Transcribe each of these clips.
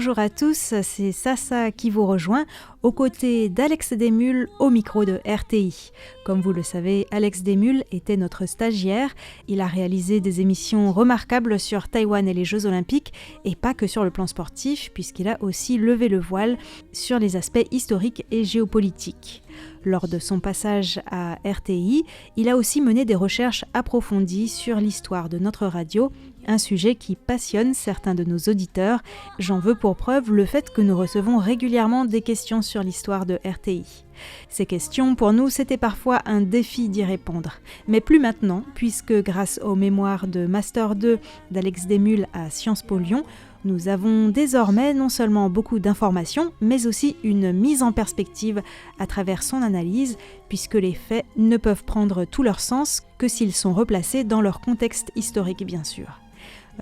bonjour à tous, c'est Sasa qui vous rejoint, aux côtés d'Alex Desmules au micro de RTI. Comme vous le savez, Alex Desmules était notre stagiaire. Il a réalisé des émissions remarquables sur Taïwan et les Jeux Olympiques, et pas que sur le plan sportif, puisqu'il a aussi levé le voile sur les aspects historiques et géopolitiques. Lors de son passage à RTI, il a aussi mené des recherches approfondies sur l'histoire de notre radio, un sujet qui passionne certains de nos auditeurs. J'en veux pour preuve le fait que nous recevons régulièrement des questions sur l'histoire de RTI. Ces questions, pour nous, c'était parfois un défi d'y répondre. Mais plus maintenant, puisque grâce aux mémoires de Master 2 d'Alex Desmules à Sciences Po Lyon, nous avons désormais non seulement beaucoup d'informations, mais aussi une mise en perspective à travers son analyse, puisque les faits ne peuvent prendre tout leur sens que s'ils sont replacés dans leur contexte historique, bien sûr.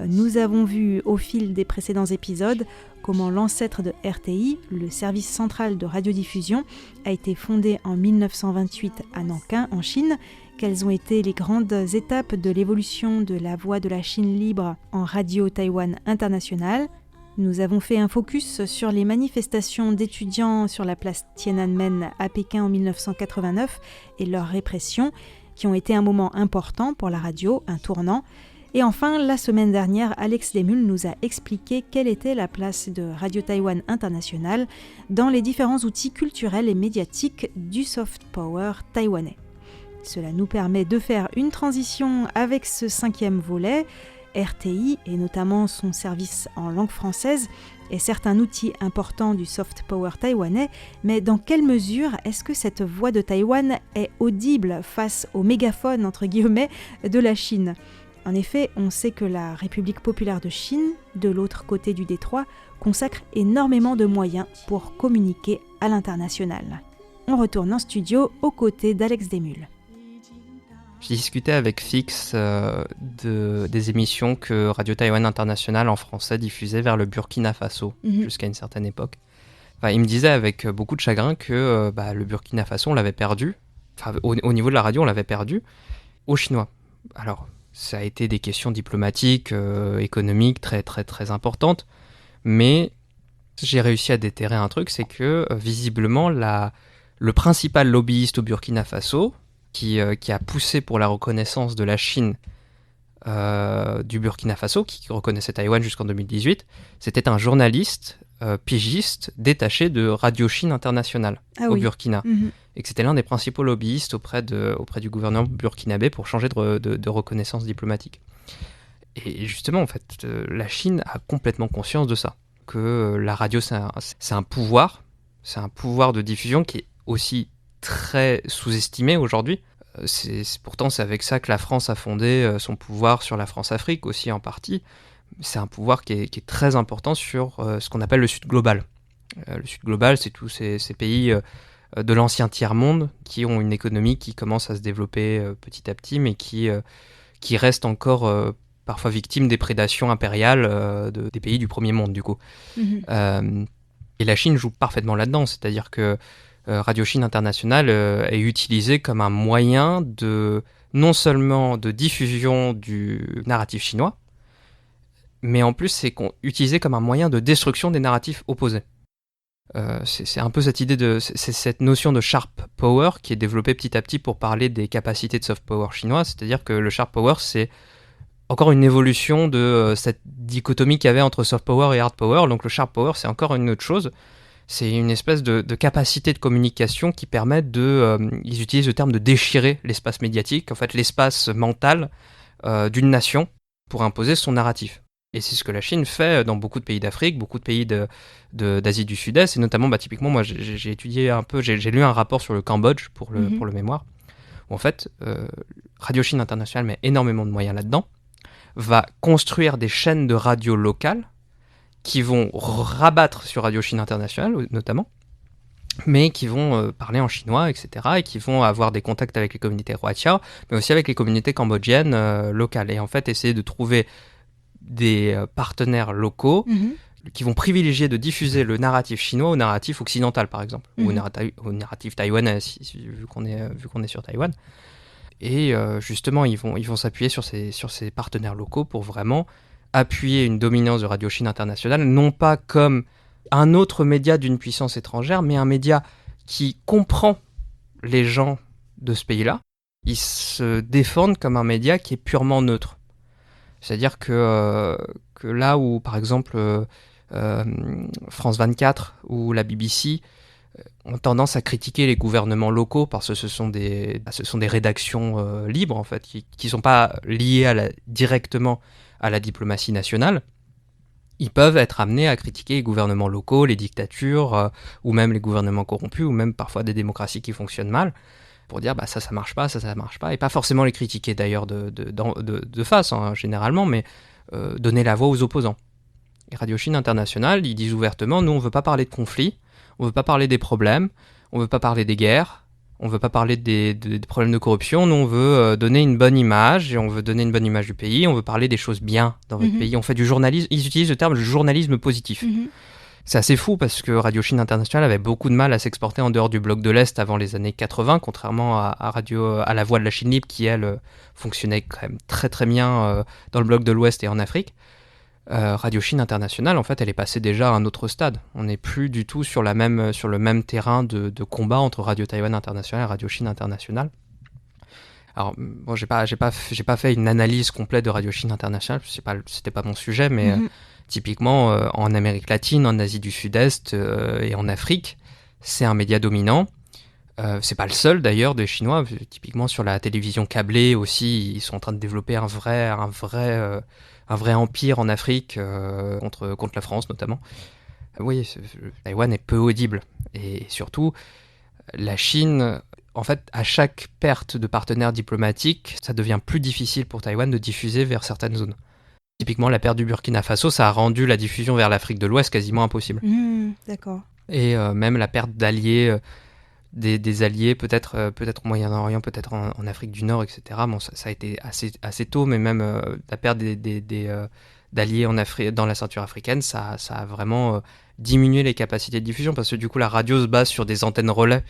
Nous avons vu au fil des précédents épisodes comment l'ancêtre de RTI, le service central de radiodiffusion, a été fondé en 1928 à Nankin, en Chine. Quelles ont été les grandes étapes de l'évolution de la voix de la Chine libre en Radio Taïwan International. Nous avons fait un focus sur les manifestations d'étudiants sur la place Tiananmen à Pékin en 1989 et leur répression, qui ont été un moment important pour la radio, un tournant. Et enfin, la semaine dernière, Alex Desmules nous a expliqué quelle était la place de Radio Taïwan International dans les différents outils culturels et médiatiques du soft power taïwanais. Cela nous permet de faire une transition avec ce 5e volet. RTI, et notamment son service en langue française, est certes un outil important du soft power taïwanais, mais dans quelle mesure est-ce que cette voix de Taïwan est audible face au mégaphone, entre guillemets, de la Chine ? En effet, on sait que la République populaire de Chine, de l'autre côté du détroit, consacre énormément de moyens pour communiquer à l'international. On retourne en studio aux côtés d'Alex Desmules. J'ai discuté avec Fix des émissions que Radio Taïwan International en français diffusait vers le Burkina Faso jusqu'à une certaine époque. Enfin, il me disait avec beaucoup de chagrin que le Burkina Faso, on l'avait perdu. Enfin, au niveau de la radio, on l'avait perdu aux Chinois. Alors, ça a été des questions diplomatiques, économiques très, très, très importantes. Mais j'ai réussi à déterrer un truc, c'est que visiblement, le principal lobbyiste au Burkina Faso, qui a poussé pour la reconnaissance de la Chine du Burkina Faso, qui reconnaissait Taïwan jusqu'en 2018, c'était un journaliste pigiste détaché de Radio Chine International au Burkina. Et que c'était l'un des principaux lobbyistes auprès du gouvernement burkinabé pour changer de reconnaissance diplomatique. Et justement, en fait, la Chine a complètement conscience de ça, que la radio, c'est un pouvoir de diffusion qui est aussi très sous-estimé aujourd'hui. Pourtant, c'est avec ça que la France a fondé son pouvoir sur la France-Afrique aussi en partie. C'est un pouvoir qui est très important sur ce qu'on appelle le Sud global. Le Sud global, c'est tous ces pays de l'ancien tiers-monde qui ont une économie qui commence à se développer petit à petit, mais qui restent encore parfois victimes des prédations impériales des pays du premier monde, du coup. Et la Chine joue parfaitement là-dedans, c'est-à-dire que Radio Chine International est utilisé comme un moyen non seulement de diffusion du narratif chinois, mais en plus c'est utilisé comme un moyen de destruction des narratifs opposés. C'est un peu cette notion de sharp power qui est développée petit à petit pour parler des capacités de soft power chinois, c'est-à-dire que le sharp power, c'est encore une évolution de cette dichotomie qu'il y avait entre soft power et hard power. Donc le sharp power, c'est encore une autre chose. C'est une espèce de capacité de communication qui permet ils utilisent le terme de déchirer l'espace médiatique, en fait l'espace mental d'une nation pour imposer son narratif. Et c'est ce que la Chine fait dans beaucoup de pays d'Afrique, beaucoup de pays d'Asie du Sud-Est, et notamment, typiquement, moi j'ai étudié un peu, j'ai lu un rapport sur le Cambodge pour le mémoire, où en fait, Radio Chine International met énormément de moyens là-dedans, va construire des chaînes de radio locales qui vont rabattre sur Radio Chine International, notamment, mais qui vont parler en chinois, etc., et qui vont avoir des contacts avec les communautés Rohingya, mais aussi avec les communautés cambodgiennes locales, et en fait essayer de trouver des partenaires locaux qui vont privilégier de diffuser le narratif chinois au narratif occidental, par exemple, ou au narratif taïwanais, vu qu'on est sur Taïwan. Et justement, ils vont s'appuyer sur ces partenaires locaux pour vraiment appuyer une dominance de Radio Chine International, non pas comme un autre média d'une puissance étrangère, mais un média qui comprend les gens de ce pays-là. Ils se défendent comme un média qui est purement neutre. C'est-à-dire que là où, par exemple, France 24 ou la BBC ont tendance à critiquer les gouvernements locaux parce que ce sont des rédactions libres, en fait, qui ne sont pas liées directement à la diplomatie nationale, ils peuvent être amenés à critiquer les gouvernements locaux, les dictatures, ou même les gouvernements corrompus, ou même parfois des démocraties qui fonctionnent mal, pour dire ça marche pas, ça marche pas, et pas forcément les critiquer d'ailleurs de face, hein, généralement, mais donner la voix aux opposants. Et Radio Chine International, ils disent ouvertement, nous on veut pas parler de conflits, on veut pas parler des problèmes, on veut pas parler des guerres, on veut pas parler des problèmes de corruption, nous on veut donner une bonne image, et on veut donner une bonne image du pays, on veut parler des choses bien dans votre pays, on fait du journalisme, ils utilisent le terme journalisme positif. C'est assez fou parce que Radio Chine International avait beaucoup de mal à s'exporter en dehors du bloc de l'Est avant les années 80, contrairement à la Voix de la Chine Libre qui, elle, fonctionnait quand même très très bien dans le bloc de l'Ouest et en Afrique. Radio Chine International, en fait, elle est passée déjà à un autre stade. On n'est plus du tout sur le même terrain de combat entre Radio Taïwan International et Radio Chine International. Alors, bon, j'ai pas fait une analyse complète de Radio Chine International, c'était pas mon sujet, mais typiquement en Amérique latine, en Asie du Sud-Est et en Afrique, c'est un média dominant. C'est pas le seul d'ailleurs des Chinois. Typiquement sur la télévision câblée aussi, ils sont en train de développer un vrai empire en Afrique contre la France notamment. Oui, Taïwan est peu audible et surtout la Chine. En fait, à chaque perte de partenaire diplomatique, ça devient plus difficile pour Taïwan de diffuser vers certaines zones. Typiquement, la perte du Burkina Faso, ça a rendu la diffusion vers l'Afrique de l'Ouest quasiment impossible. D'accord. Et même la perte d'alliés, des alliés, peut-être au Moyen-Orient, peut-être en Afrique du Nord, etc. Bon, ça a été assez tôt, mais même la perte d'alliés dans la ceinture africaine, ça a vraiment diminué les capacités de diffusion, parce que du coup, la radio se base sur des antennes relais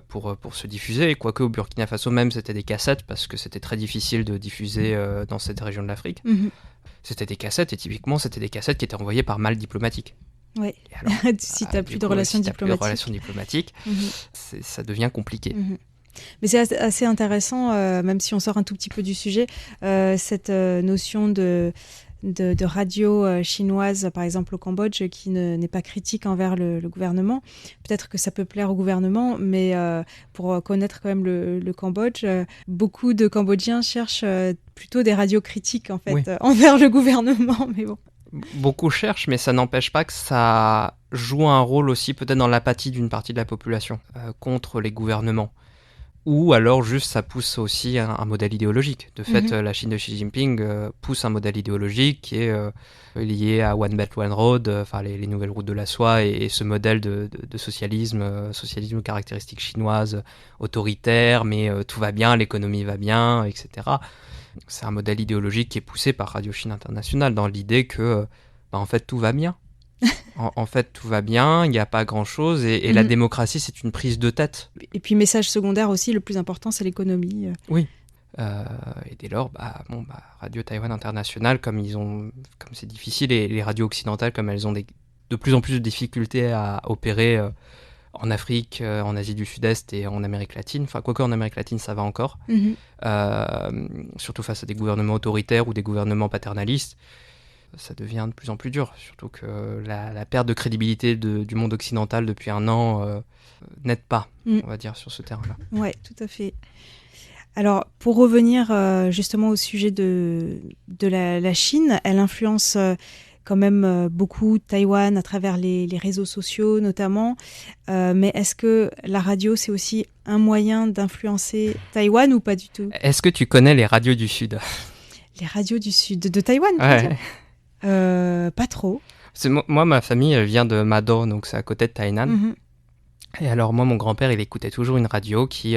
pour se diffuser, et quoique au Burkina Faso même c'était des cassettes parce que c'était très difficile de diffuser dans cette région de l'Afrique. C'était des cassettes et typiquement c'était des cassettes qui étaient envoyées par mal diplomatique. Oui, si tu n'as plus de relations diplomatiques, ça devient compliqué. Mais c'est assez intéressant, même si on sort un tout petit peu du sujet, cette notion de radio chinoise, par exemple au Cambodge, qui n'est pas critique envers le gouvernement. Peut-être que ça peut plaire au gouvernement, mais pour connaître quand même le Cambodge, beaucoup de Cambodgiens cherchent plutôt des radios critiques en fait, envers le gouvernement. Mais bon. Beaucoup cherchent, mais ça n'empêche pas que ça joue un rôle aussi peut-être dans l'apathie d'une partie de la population contre les gouvernements. Ou alors juste ça pousse aussi un modèle idéologique. De fait, la Chine de Xi Jinping pousse un modèle idéologique qui est lié à One Belt One Road, les nouvelles routes de la soie et ce modèle de socialisme caractéristique chinoise, autoritaire, mais tout va bien, l'économie va bien, etc. C'est un modèle idéologique qui est poussé par Radio Chine International dans l'idée que en fait tout va bien. En fait, tout va bien, il n'y a pas grand-chose, et la démocratie, c'est une prise de tête. Et puis, message secondaire aussi, le plus important, c'est l'économie. Oui. Et dès lors, Radio Taïwan International, comme c'est difficile, et les radios occidentales, comme elles ont de plus en plus de difficultés à opérer en Afrique, en Asie du Sud-Est et en Amérique latine, quoique en Amérique latine, ça va encore, surtout face à des gouvernements autoritaires ou des gouvernements paternalistes, ça devient de plus en plus dur, surtout que la perte de crédibilité du monde occidental depuis un an n'aide pas, on va dire, sur ce terrain-là. Oui, tout à fait. Alors, pour revenir justement au sujet de la Chine, elle influence quand même beaucoup Taïwan à travers les réseaux sociaux notamment, mais est-ce que la radio, c'est aussi un moyen d'influencer Taïwan ou pas du tout ? Est-ce que tu connais les radios du Sud ? Les radios du Sud, de Taïwan, ouais. Pas trop. Moi, ma famille vient de Mado, donc c'est à côté de Tainan. Et alors, moi, mon grand-père, il écoutait toujours une radio qui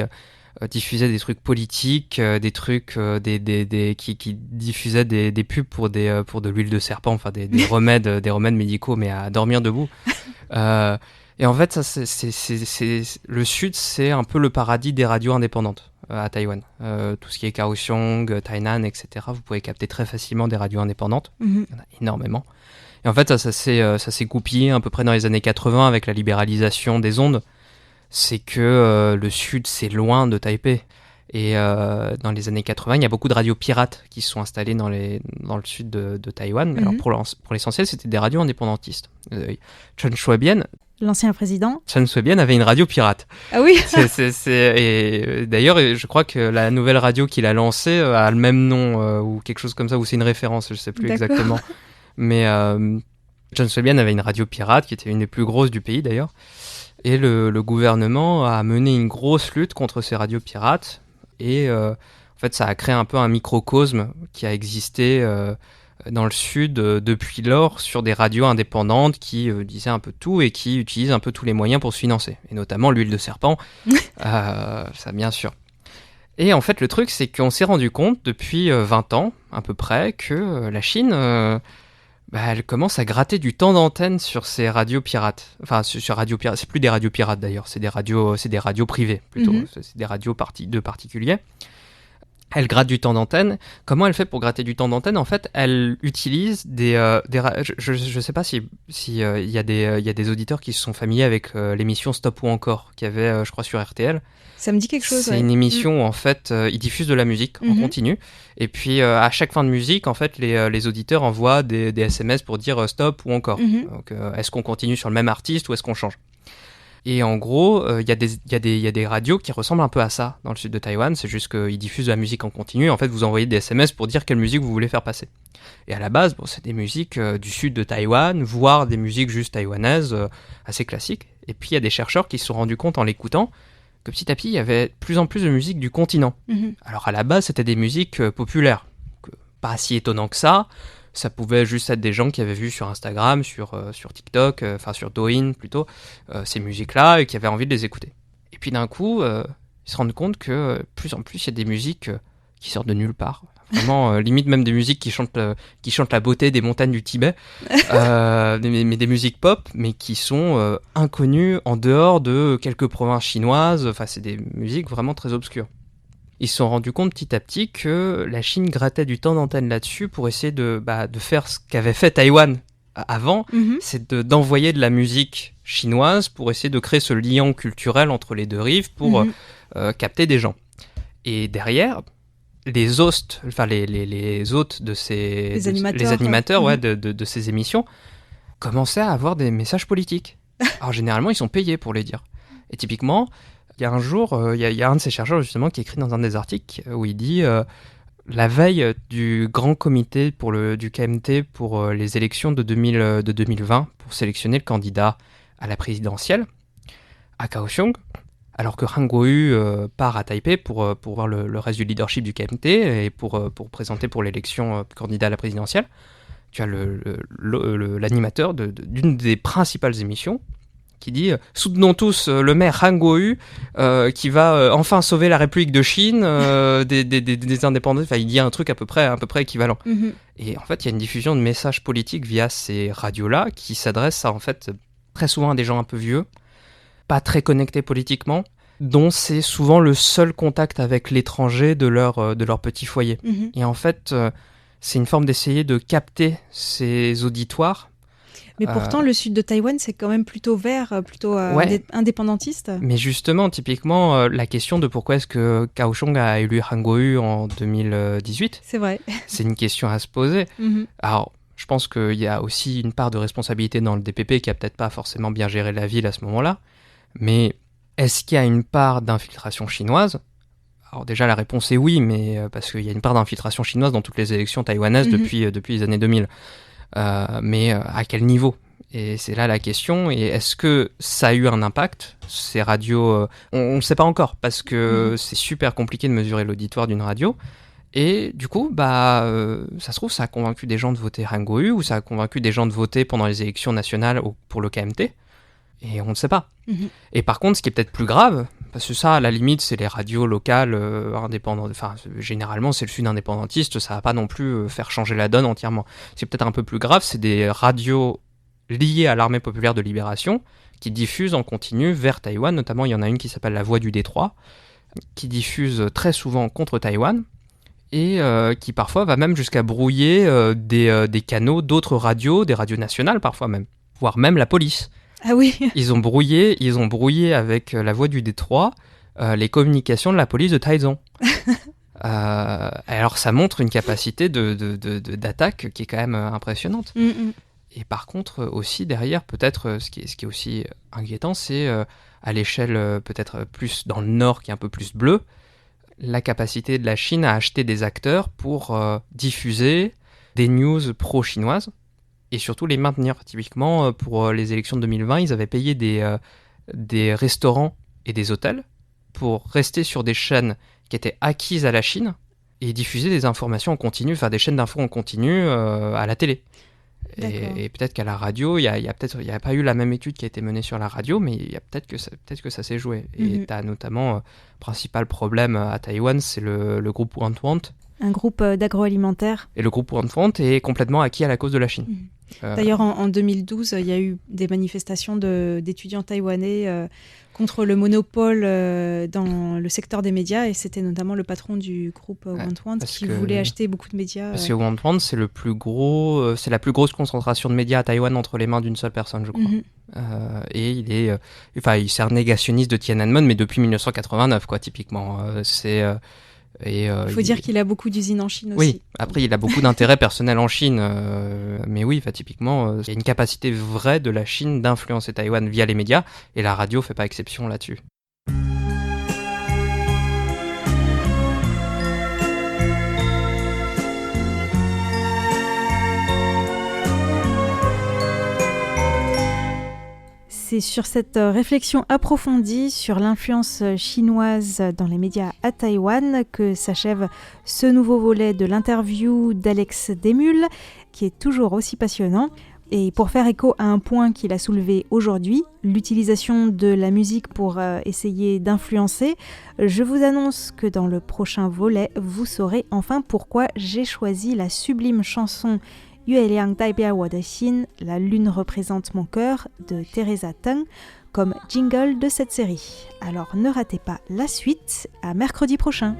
diffusaient des trucs politiques, des trucs qui diffusaient des pubs pour de l'huile de serpent, enfin des remèdes médicaux, mais à dormir debout. Et en fait, ça, le Sud, c'est un peu le paradis des radios indépendantes à Taïwan. Tout ce qui est Kaohsiung, Tainan, etc. Vous pouvez capter très facilement des radios indépendantes. Il y en a énormément. Et en fait, ça s'est goupillé à peu près dans les années 80 avec la libéralisation des ondes. C'est que le Sud, c'est loin de Taipei. Et dans les années 80, il y a beaucoup de radios pirates qui se sont installées dans le sud de Taïwan. Alors pour l'essentiel, c'était des radios indépendantistes. Chen Shui-bian, l'ancien président, Chen Shui-bian avait une radio pirate. Ah oui. Et d'ailleurs, je crois que la nouvelle radio qu'il a lancée a le même nom ou quelque chose comme ça, ou c'est une référence, je ne sais plus exactement. Mais Chen Shui-bian avait une radio pirate qui était une des plus grosses du pays d'ailleurs. Et le gouvernement a mené une grosse lutte contre ces radios pirates. Et en fait, ça a créé un peu un microcosme qui a existé dans le Sud depuis lors sur des radios indépendantes qui disaient un peu tout et qui utilisent un peu tous les moyens pour se financer. Et notamment l'huile de serpent, ça bien sûr. Et en fait, le truc, c'est qu'on s'est rendu compte depuis 20 ans, à peu près, que la Chine... elle commence à gratter du temps d'antenne sur ces radios pirates. Enfin, sur radios pirates, c'est plus des radios pirates d'ailleurs, c'est des radios privées plutôt. C'est des radios de particuliers. Elle gratte du temps d'antenne. Comment elle fait pour gratter du temps d'antenne ? En fait, elle utilise je sais pas si y a des auditeurs qui se sont familiers avec l'émission Stop ou Encore qu'il y avait, je crois, sur RTL. Ça me dit quelque chose. C'est une émission où en fait ils diffusent de la musique en continu et puis à chaque fin de musique en fait les auditeurs envoient des SMS pour dire stop ou encore. Donc est-ce qu'on continue sur le même artiste ou est-ce qu'on change ? Et en gros il y a des radios qui ressemblent un peu à ça dans le sud de Taïwan, c'est juste qu'ils diffusent de la musique en continu. En fait vous envoyez des SMS pour dire quelle musique vous voulez faire passer. Et à la base c'est des musiques du sud de Taïwan, voire des musiques juste taïwanaises assez classiques. Et puis il y a des chercheurs qui se sont rendus compte en l'écoutant que petit à petit, il y avait de plus en plus de musique du continent. Alors à la base, c'était des musiques populaires. Pas si étonnant que ça. Ça pouvait juste être des gens qui avaient vu sur Instagram, sur TikTok, sur Douyin plutôt, ces musiques-là et qui avaient envie de les écouter. Et puis d'un coup, ils se rendent compte que plus en plus, il y a des musiques qui sortent de nulle part. Vraiment, limite même des musiques qui chantent la beauté des montagnes du Tibet, mais des musiques pop, mais qui sont inconnues en dehors de quelques provinces chinoises. Enfin, c'est des musiques vraiment très obscures. Ils se sont rendus compte petit à petit que la Chine grattait du temps d'antenne là-dessus pour essayer de faire ce qu'avait fait Taïwan avant, c'est d'envoyer de la musique chinoise pour essayer de créer ce lien culturel entre les deux rives pour capter des gens. Et derrière... les hôtes de ces... les animateurs de ces émissions commençaient à avoir des messages politiques. Alors généralement, ils sont payés pour les dire. Et typiquement, il y a un jour, il y a un de ces chercheurs justement qui écrit dans un des articles où il dit la veille du grand comité du KMT pour les élections de 2020 pour sélectionner le candidat à la présidentielle à Kaohsiung, alors que Han Kuo-yu part à Taipei pour voir le reste du leadership du KMT et pour présenter pour l'élection candidat à la présidentielle, tu as l'animateur d'une des principales émissions qui dit « Soutenons tous le maire Han Kuo-yu qui va enfin sauver la République de Chine des indépendants. » Enfin, il dit un truc à peu près équivalent. Et en fait, il y a une diffusion de messages politiques via ces radios-là qui s'adressent en fait très souvent à des gens un peu vieux, pas très connectés politiquement, dont c'est souvent le seul contact avec l'étranger de leur petit foyer. Et en fait, c'est une forme d'essayer de capter ces auditoires. Mais pourtant, le sud de Taïwan, c'est quand même plutôt vert, plutôt indépendantiste. Mais justement, typiquement, la question de pourquoi est-ce que Kaohsiung a élu Han Kuo-yu en 2018, c'est vrai. C'est une question à se poser. Alors, je pense qu'il y a aussi une part de responsabilité dans le DPP qui a peut-être pas forcément bien géré la ville à ce moment-là. Mais est-ce qu'il y a une part d'infiltration chinoise ? Alors déjà, la réponse est oui, mais parce qu'il y a une part d'infiltration chinoise dans toutes les élections taïwanaises depuis les années 2000. Mais à quel niveau ? Et c'est là la question. Et est-ce que ça a eu un impact ? Ces radios, on ne sait pas encore, parce que c'est super compliqué de mesurer l'auditoire d'une radio. Et du coup, ça se trouve, ça a convaincu des gens de voter Han Kuo-yu, ou ça a convaincu des gens de voter pendant les élections nationales pour le KMT. Et on ne sait pas. Et par contre, ce qui est peut-être plus grave, Parce que ça, à la limite, c'est les radios locales indépendantes. Enfin, généralement, c'est le Sud indépendantiste, ça va pas non plus faire changer la donne entièrement. C'est peut-être un peu plus grave, c'est des radios liées à l'armée populaire de libération qui diffusent en continu vers Taïwan. Notamment, il y en a une qui s'appelle La Voix du Détroit, qui diffuse très souvent contre Taïwan et qui parfois va même jusqu'à brouiller des canaux d'autres radios, des radios nationales parfois même, voire même la police. Ah oui. Ils ont brouillé avec La Voix du Détroit les communications de la police de Taizong. Alors ça montre une capacité d'attaque qui est quand même impressionnante. Et par contre aussi derrière, peut-être ce qui est aussi inquiétant, c'est à l'échelle peut-être plus dans le nord qui est un peu plus bleu, la capacité de la Chine à acheter des acteurs pour diffuser des news pro-chinoises et surtout les maintenir. Typiquement, pour les élections de 2020, ils avaient payé des restaurants et des hôtels pour rester sur des chaînes qui étaient acquises à la Chine et diffuser des informations en continu, faire des chaînes d'infos en continu à la télé. Et peut-être qu'à la radio, il n'y a pas eu la même étude qui a été menée sur la radio, mais il y a peut-être que ça s'est joué. Et tu as notamment, principal problème à Taïwan, c'est le groupe Wantuant. Un groupe d'agroalimentaire. Et le groupe Wantuant est complètement acquis à la cause de la Chine. D'ailleurs, en 2012, il y a eu des manifestations d'étudiants taïwanais contre le monopole dans le secteur des médias, et c'était notamment le patron du groupe Wantuant qui voulait acheter beaucoup de médias. Parce que Wantuant, c'est la plus grosse concentration de médias à Taïwan entre les mains d'une seule personne, je crois. Et il c'est un négationniste de Tiananmen, mais depuis 1989, quoi, typiquement. Il faut dire qu'il a beaucoup d'usines en Chine aussi. Oui, après il a beaucoup d'intérêts personnels en Chine, mais oui, typiquement, il y a une capacité vraie de la Chine d'influencer Taïwan via les médias, et la radio fait pas exception là-dessus. C'est sur cette réflexion approfondie sur l'influence chinoise dans les médias à Taïwan que s'achève ce nouveau volet de l'interview d'Alex Desmulles, qui est toujours aussi passionnant. Et pour faire écho à un point qu'il a soulevé aujourd'hui, l'utilisation de la musique pour essayer d'influencer, je vous annonce que dans le prochain volet, vous saurez enfin pourquoi j'ai choisi la sublime chanson Yue Liang Dai Biao Wo de Xin, La Lune représente mon cœur de Teresa Teng, comme jingle de cette série. Alors ne ratez pas la suite, à mercredi prochain.